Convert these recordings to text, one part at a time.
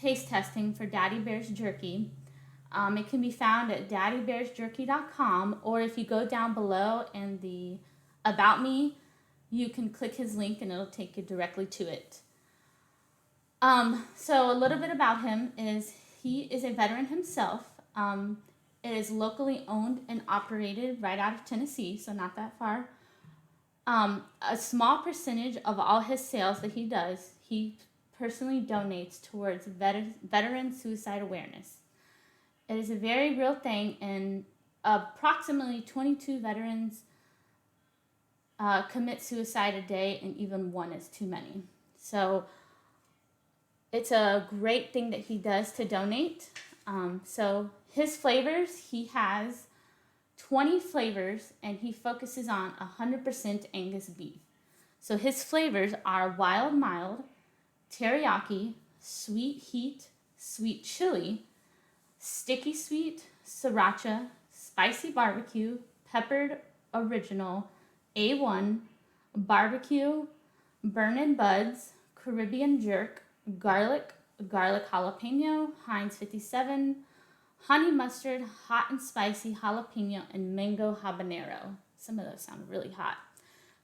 taste testing for Daddy Bear's Jerky. It can be found at daddybearsjerky.com, or if you go down below in the About Me, you can click his link and it'll take you directly to it. So a little bit about him is he is a veteran himself. It is locally owned and operated right out of Tennessee, so not that far. A small percentage of all his sales that he does, he personally donates towards veteran suicide awareness. It is a very real thing, and approximately 22 veterans commit suicide a day, and even one is too many. So it's a great thing that he does to donate. So his flavors, he has 20 flavors, and he focuses on 100% Angus beef. So his flavors are wild mild, teriyaki, sweet heat, sweet chili, sticky sweet, sriracha, spicy barbecue, peppered original, A1, barbecue, burnin' buds, Caribbean jerk, garlic jalapeno, Heinz 57, honey mustard, hot and spicy jalapeno, and mango habanero. Some of those sound really hot.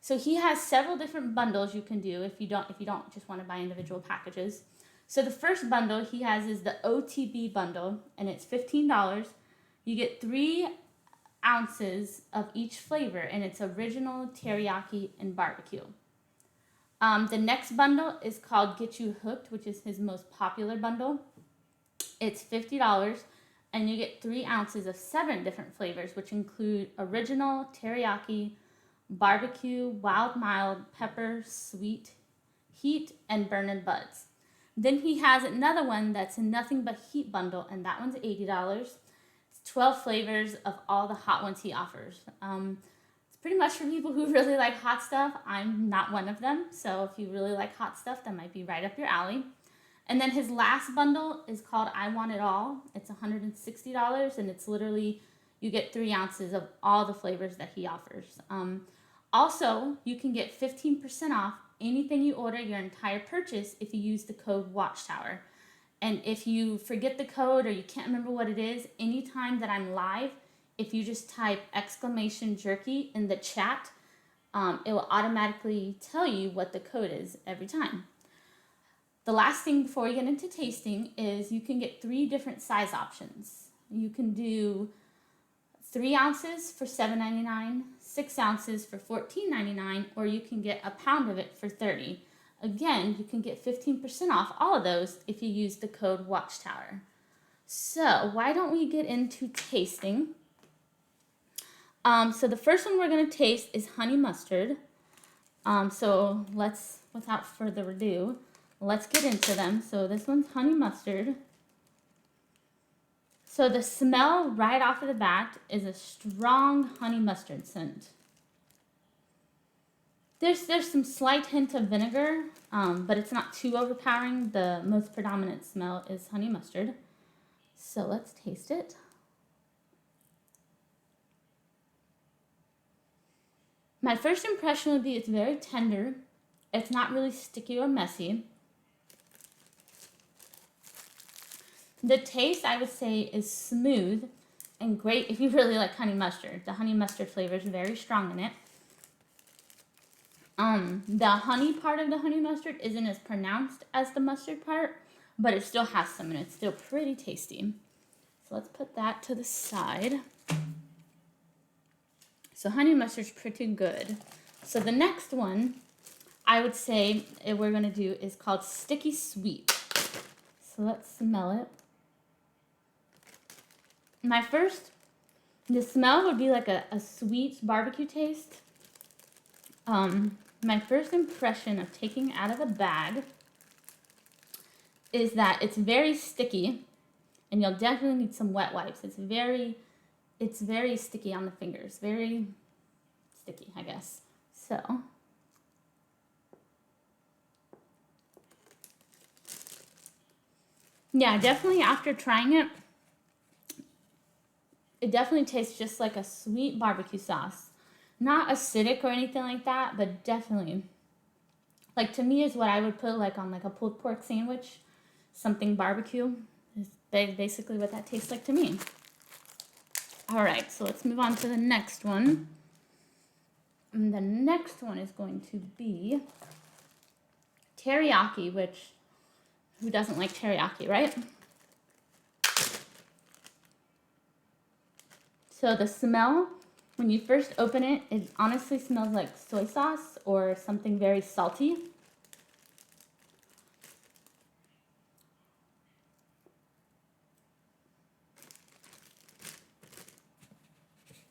So he has several different bundles you can do if you don't just want to buy individual packages. So the first bundle he has is the Otb Bundle, and it's $15. You get 3 ounces of each flavor, and it's original, teriyaki, and barbecue. The next bundle is called Get You Hooked, which is his most popular bundle. It's $50, and you get 3 ounces of 7 different flavors, which include original, teriyaki, barbecue, wild mild, pepper, sweet, heat, and burnin' buds. Then he has another one that's a nothing but heat bundle, and that one's $80. It's 12 flavors of all the hot ones he offers. It's pretty much for people who really like hot stuff. I'm not one of them, so if you really like hot stuff, that might be right up your alley. And then his last bundle is called I Want It All. It's $160, and it's literally, you get 3 ounces of all the flavors that he offers. Also, you can get 15% off anything you order your entire purchase if you use the code Watchtower. And if you forget the code or you can't remember what it is, anytime that I'm live, if you just type !jerky in the chat, it will automatically tell you what the code is every time. The last thing before we get into tasting is you can get 3 different size options. You can do 3 ounces for $7.99, 6 ounces for $14.99, or you can get a pound of it for $30. Again, you can get 15% off all of those if you use the code Watchtower. So why don't we get into tasting? So the first one we're going to taste is honey mustard. So let's, without further ado, let's get into them. So this one's honey mustard. So the smell right off of the bat is a strong honey mustard scent. There's some slight hint of vinegar, but it's not too overpowering. The most predominant smell is honey mustard. So let's taste it. My first impression would be it's very tender. It's not really sticky or messy. The taste, I would say, is smooth and great if you really like honey mustard. The honey mustard flavor is very strong in it. The honey part of the honey mustard isn't as pronounced as the mustard part, but it still has some and it's still pretty tasty. So let's put that to the side. So honey mustard's pretty good. So the next one I would say we're going to do is called Sticky Sweet. So let's smell it. The smell would be like a sweet barbecue taste. My first impression of taking it out of the bag is that it's very sticky, and you'll definitely need some wet wipes. It's very sticky on the fingers. Very sticky, I guess. So yeah, definitely after trying it, it definitely tastes just like a sweet barbecue sauce. Not acidic or anything like that, but definitely, like, to me is what I would put like on like a pulled pork sandwich. something barbecue. Is basically what that tastes like to me. All right, so let's move on to the next one. And the next one is going to be teriyaki, which, who doesn't like teriyaki, right? So the smell, when you first open it, it honestly smells like soy sauce or something very salty.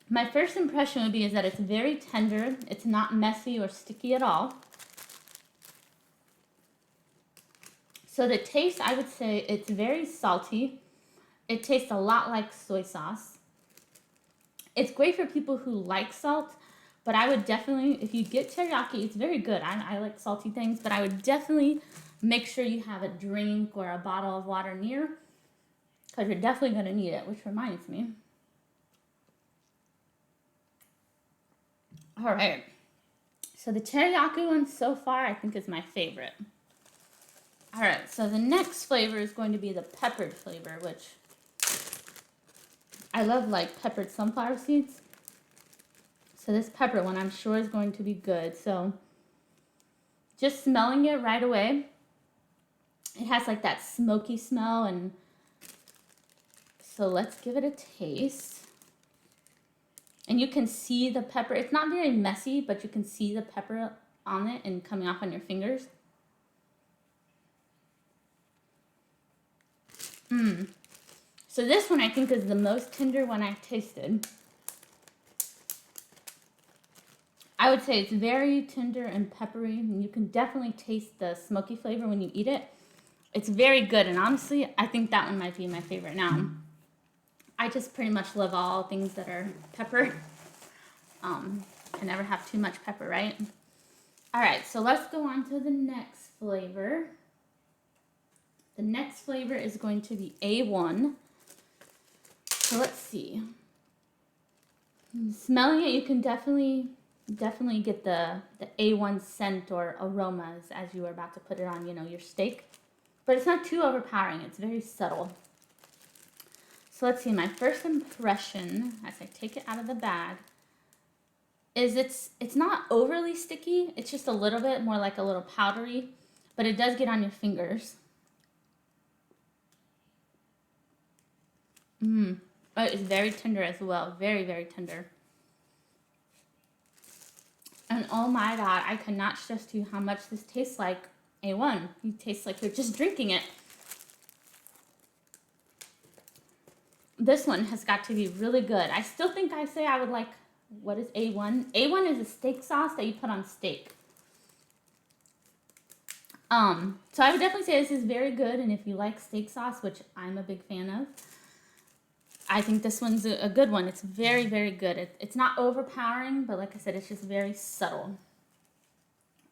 My first impression would be is that it's very tender. It's not messy or sticky at all. So the taste, I would say it's very salty. It tastes a lot like soy sauce. It's great for people who like salt, but I would definitely, if you get teriyaki, it's very good. I like salty things, but I would definitely make sure you have a drink or a bottle of water near, because you're definitely going to need it, which reminds me. All right, so the teriyaki one so far I think is my favorite. All right, so the next flavor is going to be the peppered flavor, which I love, like peppered sunflower seeds. So this pepper one I'm sure is going to be good. So just smelling it right away, it has like that smoky smell, and so let's give it a taste. And you can see the pepper. It's not very messy, but you can see the pepper on it and coming off on your fingers. So this one I think is the most tender one I've tasted. I would say it's very tender and peppery, and you can definitely taste the smoky flavor when you eat it. It's very good, and honestly, I think that one might be my favorite now. I just pretty much love all things that are pepper. Can never have too much pepper, right? All right, so let's go on to the next flavor. The next flavor is going to be A1. So let's see. Smelling it, you can definitely get the A1 scent or aromas as you are about to put it on, your steak. But it's not too overpowering. It's very subtle. So let's see. My first impression as I take it out of the bag is it's not overly sticky. It's just a little bit more like a little powdery, but it does get on your fingers. But it's very tender as well. Very, very tender. And oh my God, I cannot stress to you how much this tastes like A1. It tastes like you're just drinking it. This one has got to be really good. I still think I say I would like, what is A1? A1 is a steak sauce that you put on steak. So I would definitely say this is very good, and if you like steak sauce, which I'm a big fan of, I think this one's a good one. It's very, very good. It's not overpowering, but like I said, it's just very subtle.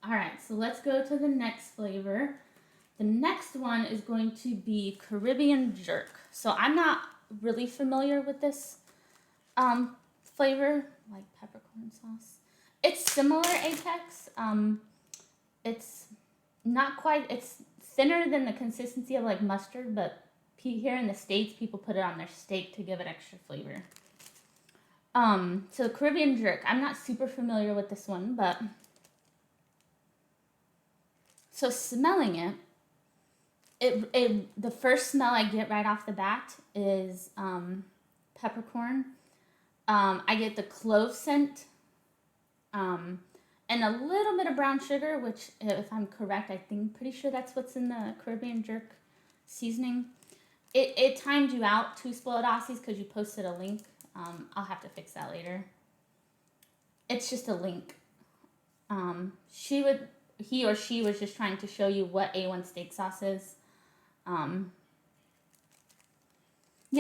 All right, so let's go to the next flavor. The next one is going to be Caribbean jerk. So I'm not really familiar with this flavor, like peppercorn sauce. It's similar, Apex. It's not quite, it's thinner than the consistency of like mustard, but here in the States, people put it on their steak to give it extra flavor. So Caribbean jerk, I'm not super familiar with this one, but so smelling it, the first smell I get right off the bat is peppercorn. I get the clove scent, and a little bit of brown sugar, which, if I'm correct, pretty sure that's what's in the Caribbean jerk seasoning. It timed you out, Two Spoiled Aussies, because you posted a link. I'll have to fix that later. It's just a link. He or she was just trying to show you what A1 steak sauce is. Yeah,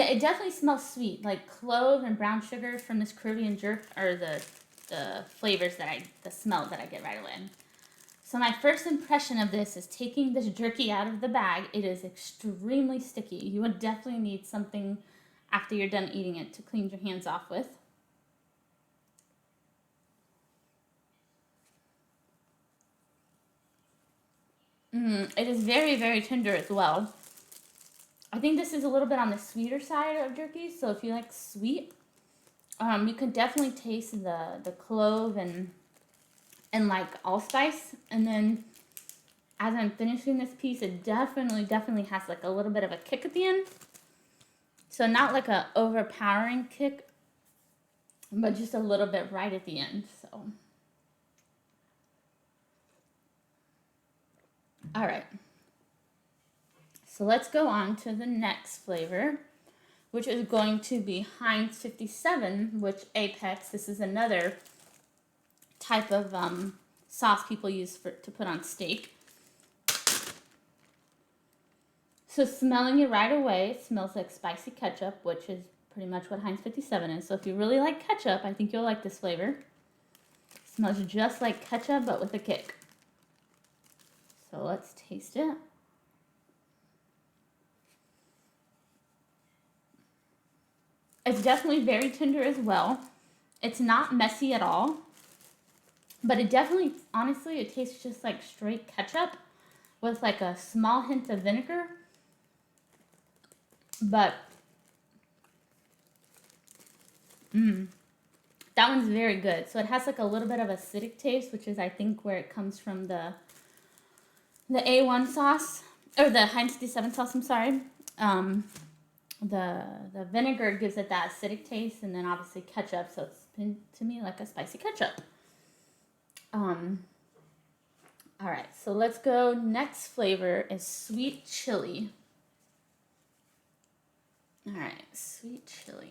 it definitely smells sweet. Like clove and brown sugar from this Caribbean jerk are the flavors the smell that I get right away. So my first impression of this is taking this jerky out of the bag. It is extremely sticky. You would definitely need something after you're done eating it to clean your hands off with. It is very, very tender as well. I think this is a little bit on the sweeter side of jerky. So if you like sweet, you can definitely taste the clove and like allspice. And then as I'm finishing this piece, it definitely has like a little bit of a kick at the end. So not like a overpowering kick, but just a little bit right at the end. So, all right. So let's go on to the next flavor, which is going to be Heinz 57, which Apex, this is another type of sauce people use to put on steak. So smelling it right away, it smells like spicy ketchup, which is pretty much what Heinz 57 is. So if you really like ketchup, I think you'll like this flavor. It smells just like ketchup, but with a kick. So let's taste it. It's definitely very tender as well. It's not messy at all. But it definitely, honestly, it tastes just like straight ketchup with like a small hint of vinegar. But, that one's very good. So it has like a little bit of acidic taste, which is I think where it comes from the A1 sauce, or the Heinz 57 sauce, I'm sorry. The vinegar gives it that acidic taste, and then obviously ketchup, so it's been to me like a spicy ketchup. All right, so let's go. Next flavor is sweet chili. All right, sweet chili.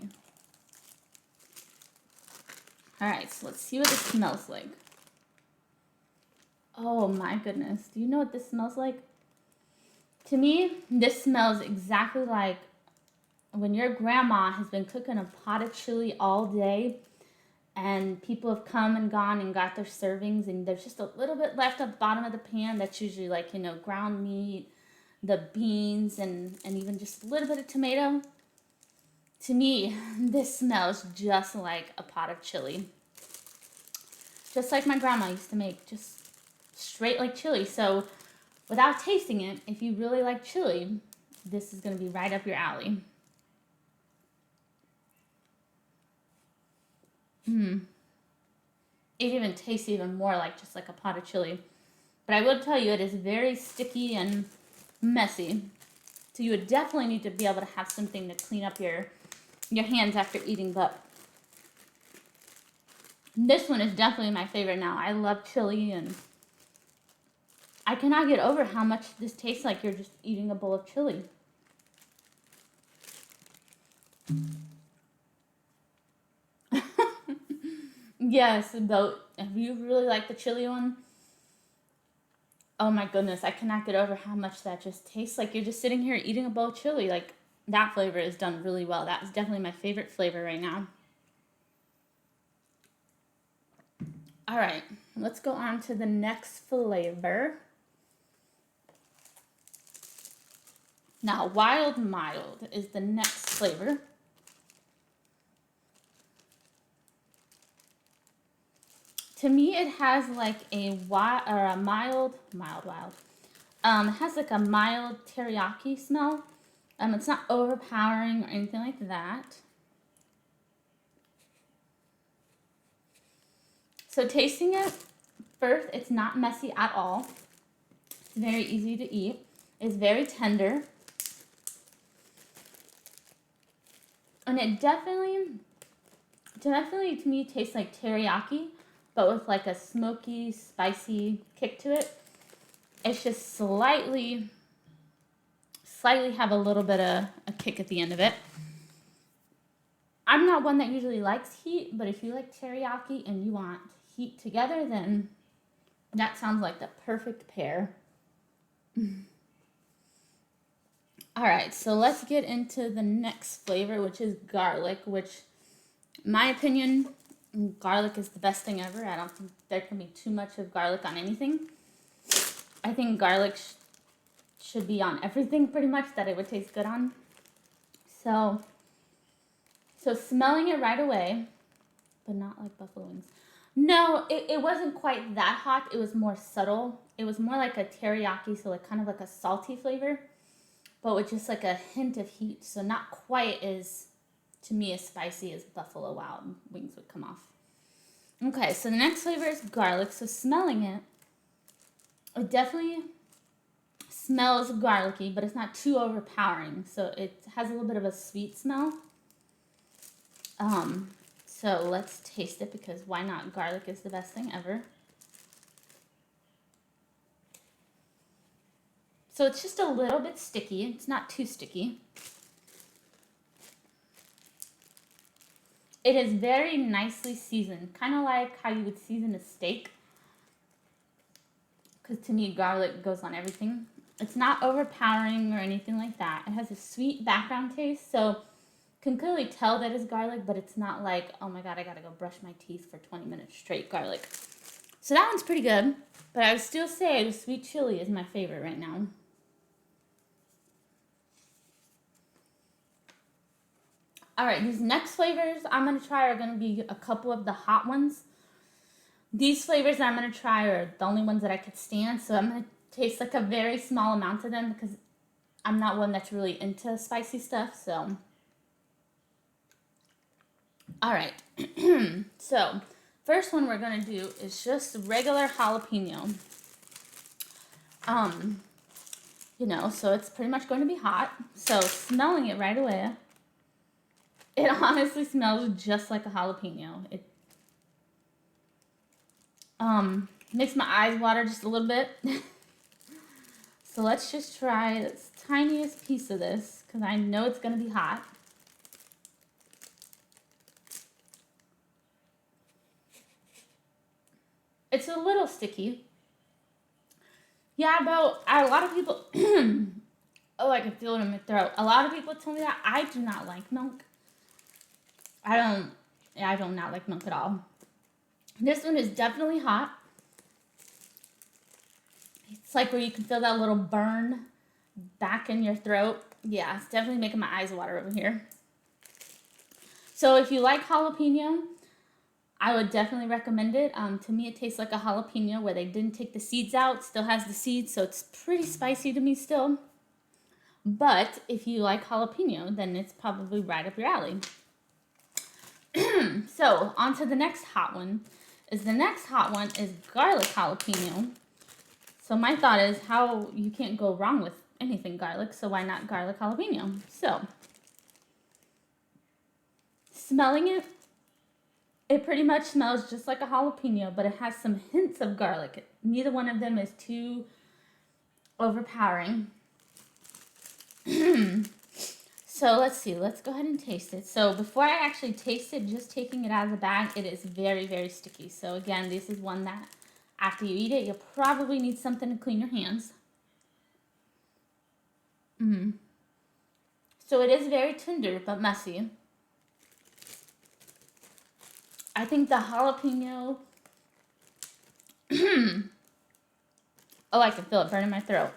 All right, so let's see what it smells like. Oh my goodness, do you know what this smells like? To me, this smells exactly like when your grandma has been cooking a pot of chili all day and people have come and gone and got their servings and there's just a little bit left at the bottom of the pan. That's usually like, ground meat, the beans, and even just a little bit of tomato. To me, this smells just like a pot of chili. Just like my grandma used to make, just straight like chili. So without tasting it, if you really like chili, this is going to be right up your alley. It even tastes even more like just like a pot of chili. But I will tell you, it is very sticky and messy. So you would definitely need to be able to have something to clean up your hands after eating. But this one is definitely my favorite now. I love chili, and I cannot get over how much this tastes like you're just eating a bowl of chili. Yes, though, if you really like the chili one, oh my goodness, I cannot get over how much that just tastes like you're just sitting here eating a bowl of chili. Like, that flavor is done really well. That is definitely my favorite flavor right now. All right, let's go on to the next flavor. Now, Wild Mild is the next flavor. To me, it has like a mild. It has like a mild teriyaki smell. It's not overpowering or anything like that. So tasting it, first, it's not messy at all. It's very easy to eat. It's very tender. And it definitely to me tastes like teriyaki, but with like a smoky, spicy kick to it. It's just slightly have a little bit of a kick at the end of it. I'm not one that usually likes heat, but if you like teriyaki and you want heat together, then that sounds like the perfect pair. All right, so let's get into the next flavor, which is garlic, which, in my opinion, garlic is the best thing ever. I don't think there can be too much of garlic on anything. I think garlic should be on everything pretty much that it would taste good on. So smelling it right away, but not like buffalo wings. No, it wasn't quite that hot. It was more subtle. It was more like a teriyaki, so like kind of like a salty flavor. but with just like a hint of heat. So not quite as, to me, as spicy as Buffalo Wild Wings would come off. Okay, so the next flavor is garlic. So smelling it, it definitely smells garlicky, but it's not too overpowering. So it has a little bit of a sweet smell. So let's taste it, because why not? Garlic is the best thing ever. So it's just a little bit sticky. It's not too sticky. It is very nicely seasoned, kind of like how you would season a steak. Because to me, garlic goes on everything. It's not overpowering or anything like that. It has a sweet background taste, so can clearly tell that it's garlic, but it's not like, oh my god, I gotta go brush my teeth for 20 minutes straight garlic. So that one's pretty good, but I would still say the sweet chili is my favorite right now. Alright, these next flavors I'm going to try are going to be a couple of the hot ones. These flavors that I'm going to try are the only ones that I could stand, so I'm going to taste like a very small amount of them, because I'm not one that's really into spicy stuff, so. Alright, so first one we're going to do is just regular jalapeno. You know, so it's pretty much going to be hot, so smelling it right away, it honestly smells just like a jalapeno. It makes my eyes water just a little bit. So let's just try this tiniest piece of this, because I know it's going to be hot. It's a little sticky. Yeah, but a lot of people, oh, I can feel it in my throat. A lot of people tell me that. I do not like milk. I do not like milk at all. This one is definitely hot. It's like where you can feel that little burn back in your throat. Yeah, it's definitely making my eyes water over here. So if you like jalapeno, I would definitely recommend it. To me, it tastes like a jalapeno where they didn't take the seeds out. It still has the seeds, so it's pretty spicy to me still. But if you like jalapeno, then it's probably right up your alley. So, on to the next hot one. The next hot one is garlic jalapeno. So my thought is, how you can't go wrong with anything garlic, so why not garlic jalapeno? So, smelling it, it pretty much smells just like a jalapeno, but it has some hints of garlic. Neither one of them is too overpowering. So let's see, let's go ahead and taste it. So before I actually taste it, just taking it out of the bag, it is very, very sticky. So again, this is one that after you eat it, you'll probably need something to clean your hands. So it is very tender, but messy. I think the jalapeno, oh, I can feel it burning my throat.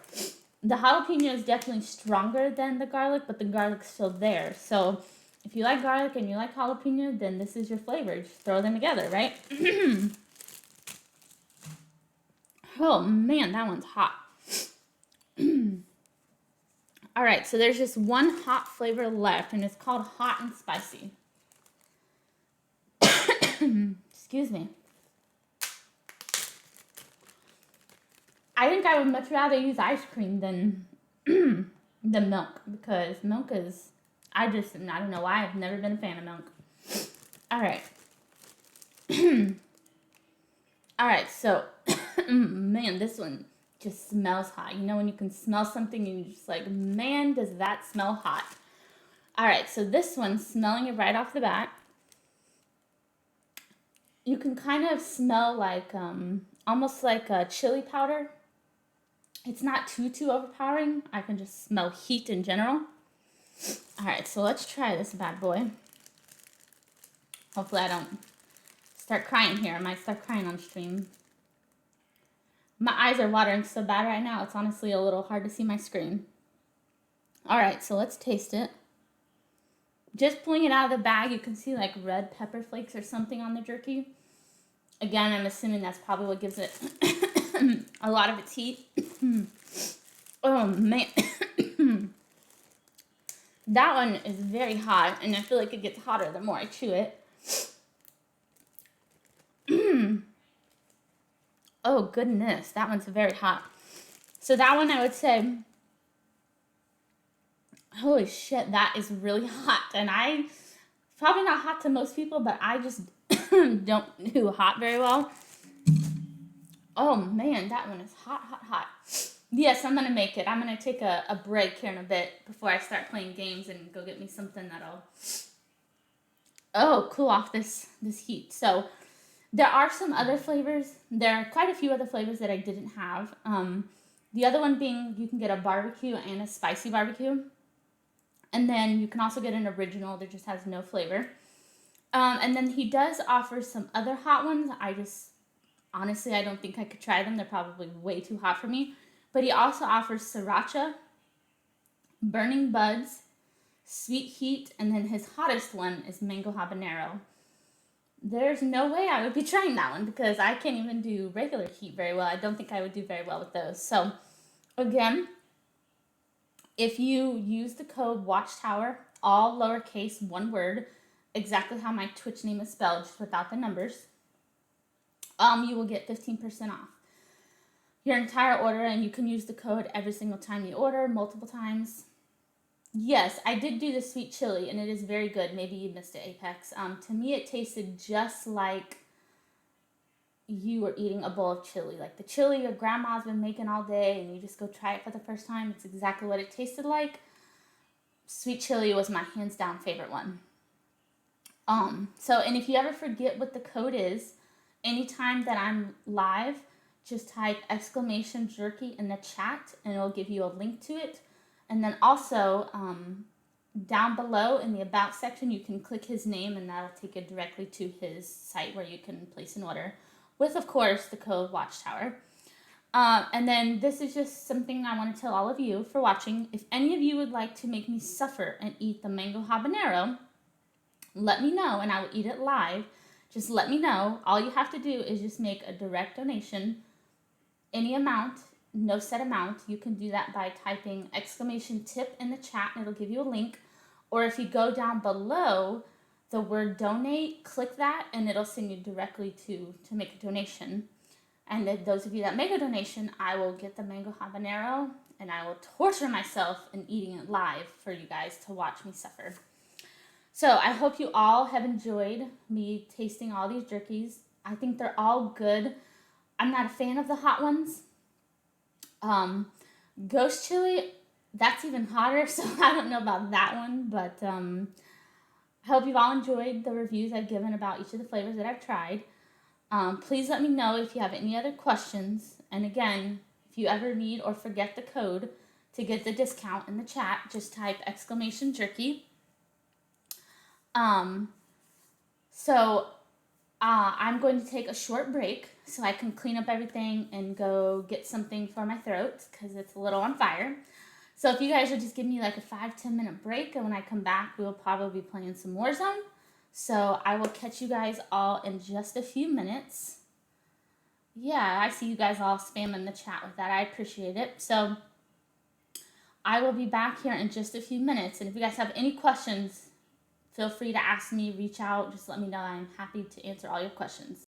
The jalapeno is definitely stronger than the garlic, but the garlic's still there. So if you like garlic and you like jalapeno, then this is your flavor. Just throw them together, right? Oh man, that one's hot. All right, so there's just one hot flavor left, and it's called hot and spicy. Excuse me. I think I would much rather use ice cream than milk, because milk is, I don't know why, I've never been a fan of milk. All right. All right, so, man, this one just smells hot. You know when you can smell something and you're just like, man, does that smell hot. All right, so this one, smelling it right off the bat, you can kind of smell like, almost like a chili powder. It's not too overpowering. I can just smell heat in general. All right, so let's try this bad boy. Hopefully I don't start crying here. I might start crying on stream. My eyes are watering so bad right now, it's honestly a little hard to see my screen. All right, so let's taste it. Just pulling it out of the bag, you can see like red pepper flakes or something on the jerky. Again, I'm assuming that's probably what gives it a lot of its heat. Oh, man. That one is very hot, and I feel like it gets hotter the more I chew it. Oh, goodness. That one's very hot. So that one I would say, holy shit, that is really hot. And probably not hot to most people, but I just don't do hot very well. Oh, man, that one is hot, hot, hot. Yes, I'm going to make it. I'm going to take a break here in a bit before I start playing games and go get me something that'll, cool off this heat. So there are some other flavors. There are quite a few other flavors that I didn't have. The other one being you can get a barbecue and a spicy barbecue. And then you can also get an original that just has no flavor. And then he does offer some other hot ones. Honestly, I don't think I could try them. They're probably way too hot for me. But he also offers sriracha, burning buds, sweet heat, and then his hottest one is mango habanero. There's no way I would be trying that one because I can't even do regular heat very well. I don't think I would do very well with those. So, again, if you use the code Watchtower, all lowercase, one word, exactly how my Twitch name is spelled, just without the numbers, you will get 15% off your entire order, and you can use the code every single time you order, multiple times. Yes, I did do the sweet chili, and it is very good. Maybe you missed it, Apex. To me, it tasted just like you were eating a bowl of chili. Like the chili your grandma's been making all day, and you just go try it for the first time. It's exactly what it tasted like. Sweet chili was my hands down favorite one. And if you ever forget what the code is, anytime that I'm live, just type !jerky in the chat and it'll give you a link to it. And then also down below in the about section, you can click his name and that'll take you directly to his site where you can place an order with, of course, the code Watchtower. And then this is just something I want to tell all of you for watching. If any of you would like to make me suffer and eat the mango habanero, let me know and I will eat it live. Just let me know. All you have to do is just make a direct donation, any amount, no set amount. You can do that by typing !tip in the chat and it'll give you a link. Or if you go down below the word donate, click that and it'll send you directly to make a donation. And then those of you that make a donation, I will get the mango habanero and I will torture myself in eating it live for you guys to watch me suffer. So I hope you all have enjoyed me tasting all these jerkies. I think they're all good. I'm not a fan of the hot ones. Ghost chili, that's even hotter, so I don't know about that one. But I hope you've all enjoyed the reviews I've given about each of the flavors that I've tried. Please let me know if you have any other questions. And again, if you ever need or forget the code to get the discount in the chat, just type !jerky. I'm going to take a short break so I can clean up everything and go get something for my throat because it's a little on fire. So if you guys would just give me like a 5-10 minute break, and when I come back, we'll probably be playing some Warzone. So I will catch you guys all in just a few minutes. Yeah, I see you guys all spamming the chat with that. I appreciate it. So I will be back here in just a few minutes. And if you guys have any questions, feel free to ask me, reach out, just let me know. I'm happy to answer all your questions.